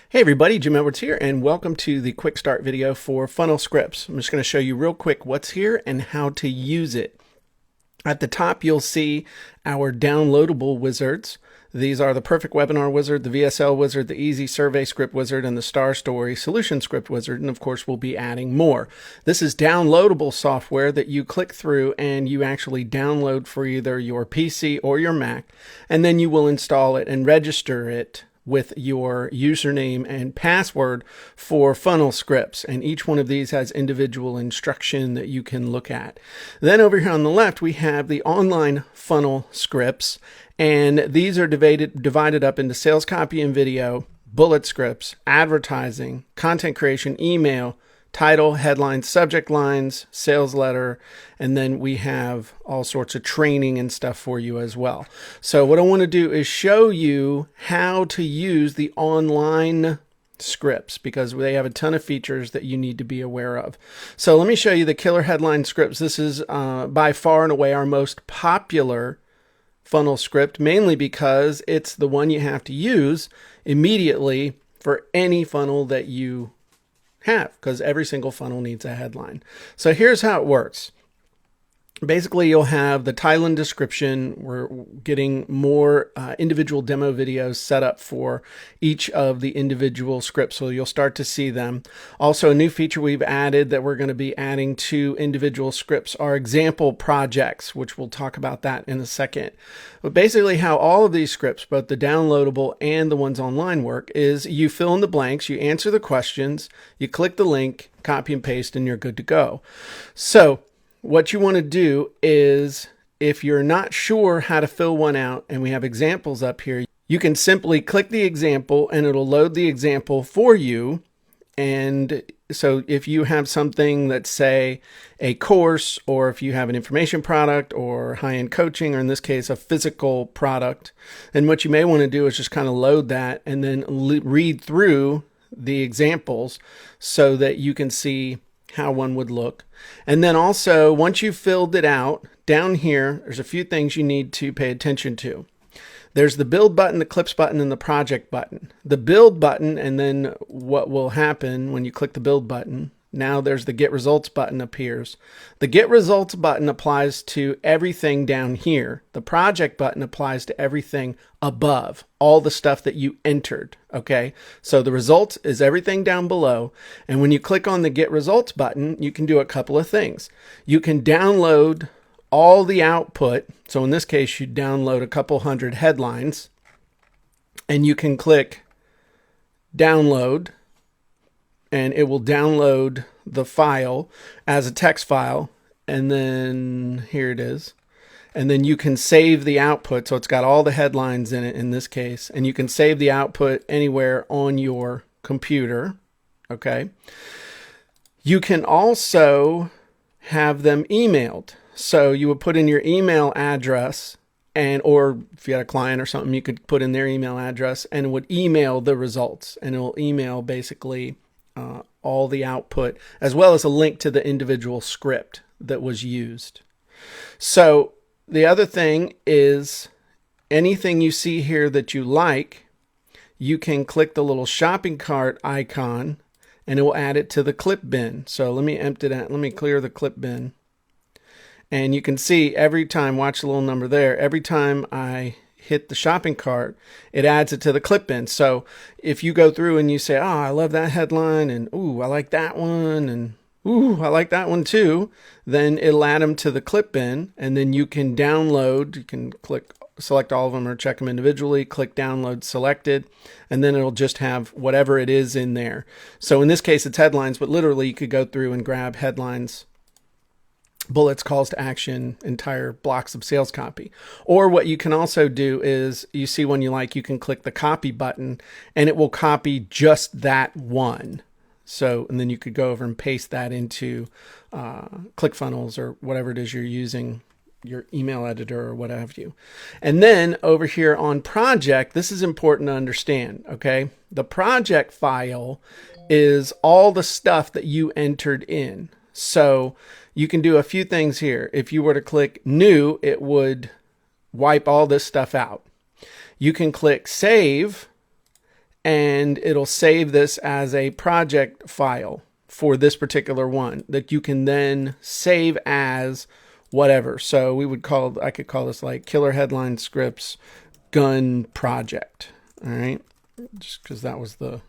Hey everybody, Jim Edwards here, and welcome to the quick start video for Funnel Scripts. I'm just going to show you real quick what's here and how to use it. At the top, you'll see our downloadable wizards. These are the Perfect Webinar Wizard, the VSL Wizard, the Easy Survey Script Wizard, and the Star Story Solution Script Wizard, and of course we'll be adding more. This is downloadable software that you click through and you actually download for either your PC or your Mac, and then you will install it and register it with your username and password for Funnel Scripts. And each one of these has individual instruction that you can look at. Then over here on the left, we have the online Funnel Scripts. And these are divided up into sales copy and video, bullet scripts, advertising, content creation, email, title, headlines, subject lines, sales letter, and then we have all sorts of training and stuff for you as well. So what I want to do is show you how to use the online scripts because they have a ton of features that you need to be aware of. So let me show you the killer headline scripts. This is by far and away our most popular funnel script, mainly because it's the one you have to use immediately for any funnel that you have, because every single funnel needs a headline. So here's how it works. Basically, you'll have the title and description. We're getting more individual demo videos set up for each of the individual scripts, so you'll start to see them. Also, a new feature we've added that we're going to be adding to individual scripts are example projects, which we'll talk about that in a second. But basically, how all of these scripts, both the downloadable and the ones online, work is you fill in the blanks, you answer the questions, you click the link, copy and paste, and you're good to go. So what you want to do is, if you're not sure how to fill one out, and we have examples up here, you can simply click the example and it'll load the example for you. And so if you have something that's, say, a course, or if you have an information product or high-end coaching, or in this case, a physical product, then what you may want to do is just kind of load that and then read through the examples so that you can see how one would look. And then also, once you've filled it out, down here, there's a few things you need to pay attention to. There's the build button, the clips button, and the project button. The build button, and then what will happen when you click the build button, now there's the get results button appears. The get results button applies to everything down here. The project button applies to everything above, all the stuff that you entered, okay? So the results is everything down below. And when you click on the get results button, you can do a couple of things. You can download all the output. So in this case, you download a couple hundred headlines, and you can click download, and it will download the file as a text file. And then here it is. And then you can save the output. So it's got all the headlines in it in this case. And you can save the output anywhere on your computer. Okay. You can also have them emailed. So you would put in your email address, and or if you had a client or something, you could put in their email address and it would email the results, and it will email basically all the output, as well as a link to the individual script that was used. So the other thing is, anything you see here that you like, you can click the little shopping cart icon and it will add it to the clip bin. So let me empty that. Let me clear the clip bin. And you can see every time, watch the little number there, every time I hit the shopping cart, it adds it to the clip bin. So if you go through and you say, oh, I love that headline, and ooh, I like that one, and ooh, I like that one too, then it'll add them to the clip bin, and then you can download, you can select all of them or check them individually, click download selected, and then it'll just have whatever it is in there. So in this case, it's headlines, but literally you could go through and grab headlines, bullets, calls to action, entire blocks of sales copy. Or what you can also do is, you see one you like, you can click the copy button and it will copy just that one. So, and then you could go over and paste that into ClickFunnels or whatever it is you're using, your email editor or what have you. And then over here on project, this is important to understand, okay? The project file is all the stuff that you entered in. So you can do a few things here. If you were to click new, it would wipe all this stuff out. You can click save, and it'll save this as a project file for this particular one that you can then save as whatever. So I could call this like Killer Headline Scripts Gun Project. All right, just because that was the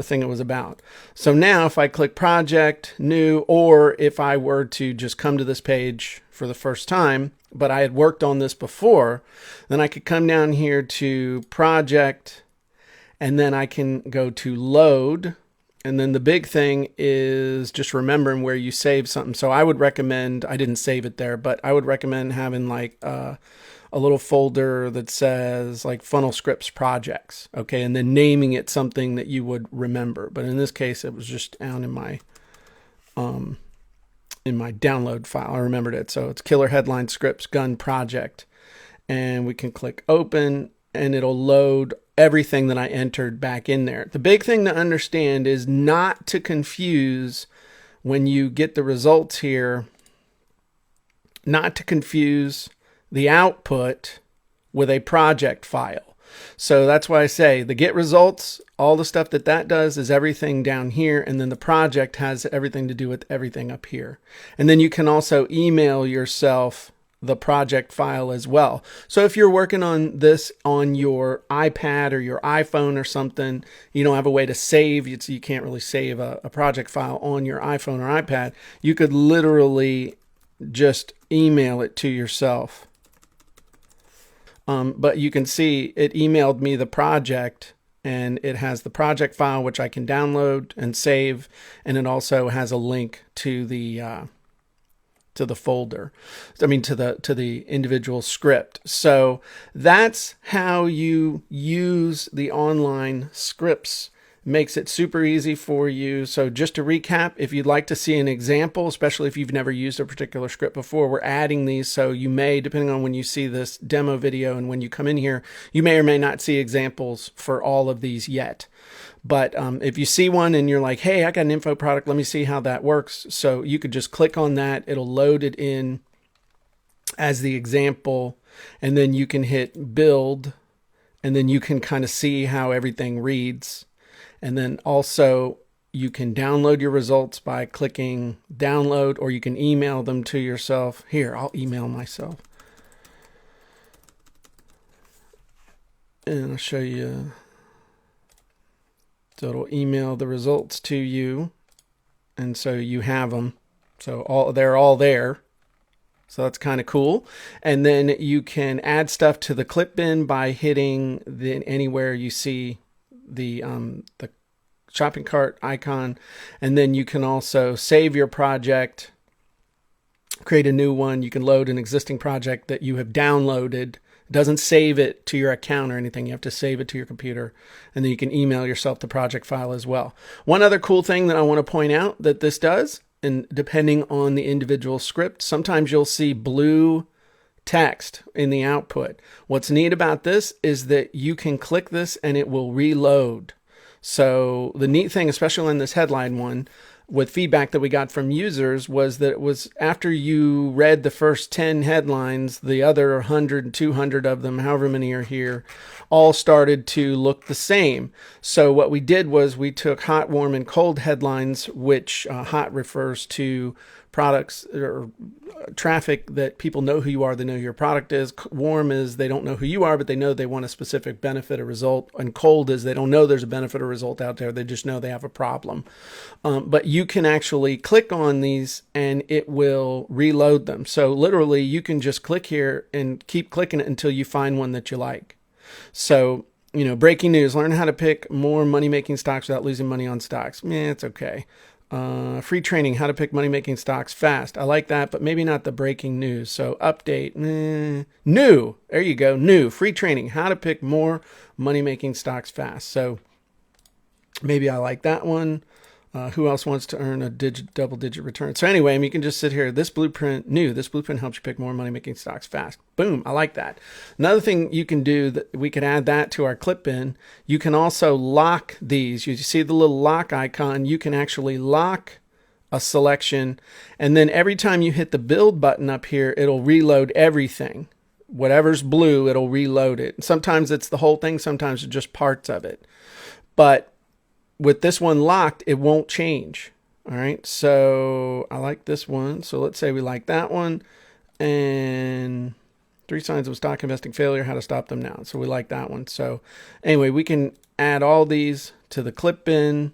thing it was about. So now if I click project, new, or if I were to just come to this page for the first time, but I had worked on this before, then I could come down here to project, and then I can go to load. And then the big thing is just remembering where you save something. So I would recommend, I didn't save it there, but I would recommend having like a little folder that says like Funnel Scripts Projects, okay, and then naming it something that you would remember. But in this case, it was just down in my download file. I remembered it. So it's Killer Headline Scripts Gun Project, and we can click open, and it'll load everything that I entered back in there. The big thing to understand is not to confuse when you get the results here, not to confuse the output with a project file. So that's why I say the get results, all the stuff that does is everything down here, and then the project has everything to do with everything up here. And then you can also email yourself the project file as well. So if you're working on this on your iPad or your iPhone or something, you don't have a way to save, you can't really save a project file on your iPhone or iPad, you could literally just email it to yourself. But you can see it emailed me the project, and it has the project file, which I can download and save. And it also has a link to the folder. I mean, to the individual script. So that's how you use the online scripts. Makes it super easy for you. So just to recap, if you'd like to see an example, especially if you've never used a particular script before, we're adding these. So you may, depending on when you see this demo video and when you come in here, you may or may not see examples for all of these yet. But if you see one and you're like, hey, I got an info product, let me see how that works. So you could just click on that. It'll load it in as the example, and then you can hit build, and then you can kind of see how everything reads. And then also you can download your results by clicking download, or you can email them to yourself. Here, I'll email myself. And I'll show you. So it'll email the results to you. And so you have them. So they're all there. So that's kind of cool. And then you can add stuff to the clip bin by hitting anywhere you see the shopping cart icon. And then you can also save your project, create a new one. You can load an existing project that you have downloaded. It doesn't save it to your account or anything. You have to save it to your computer, and then you can email yourself the project file as well. One other cool thing that I want to point out that this does, and depending on the individual script, sometimes you'll see blue text in the output. What's neat about this is that you can click this and it will reload. So the neat thing, especially in this headline one, with feedback that we got from users, was that it was after you read the first 10 headlines, the other 100, 200 of them, however many are here, all started to look the same. So what we did was we took hot, warm, and cold headlines, which hot refers to products or traffic that people know who you are, they know who your product is. Warm is they don't know who you are, but they know they want a specific benefit or result. And cold is they don't know there's a benefit or result out there. They just know they have a problem. But you can actually click on these and it will reload them. So literally you can just click here and keep clicking it until you find one that you like. So, you know, breaking news, learn how to pick more money-making stocks without losing money on stocks. It's okay. Free training, how to pick money-making stocks fast. I like that, but maybe not the breaking news. So update, new, there you go, new, free training, how to pick more money-making stocks fast. So maybe I like that one. Who else wants to earn a double-digit return? So anyway, you can just sit here. This blueprint, new. This blueprint helps you pick more money-making stocks fast. Boom, I like that. Another thing you can do, that we could add that to our clip bin. You can also lock these. You see the little lock icon. You can actually lock a selection, and then every time you hit the build button up here, it'll reload everything. Whatever's blue, it'll reload it. Sometimes it's the whole thing. Sometimes it's just parts of it. but with this one locked, it won't change. All right, so I like this one. So let's say we like that one, and 3 signs of stock investing failure, how to stop them now. So we like that one. So anyway, we can add all these to the clip bin,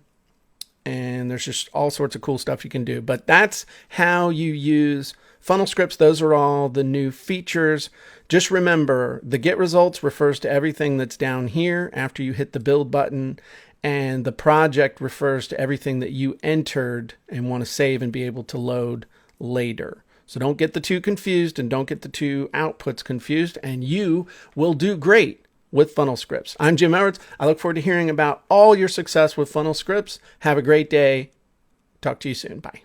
and there's just all sorts of cool stuff you can do. But that's how you use funnel scripts. Those are all the new features. Just remember, the get results refers to everything that's down here after you hit the build button, and the project refers to everything that you entered and want to save and be able to load later. So don't get the two confused, and don't get the two outputs confused, and you will do great with funnel scripts. I'm Jim Edwards. I look forward to hearing about all your success with funnel scripts. Have a great day. Talk to you soon. Bye.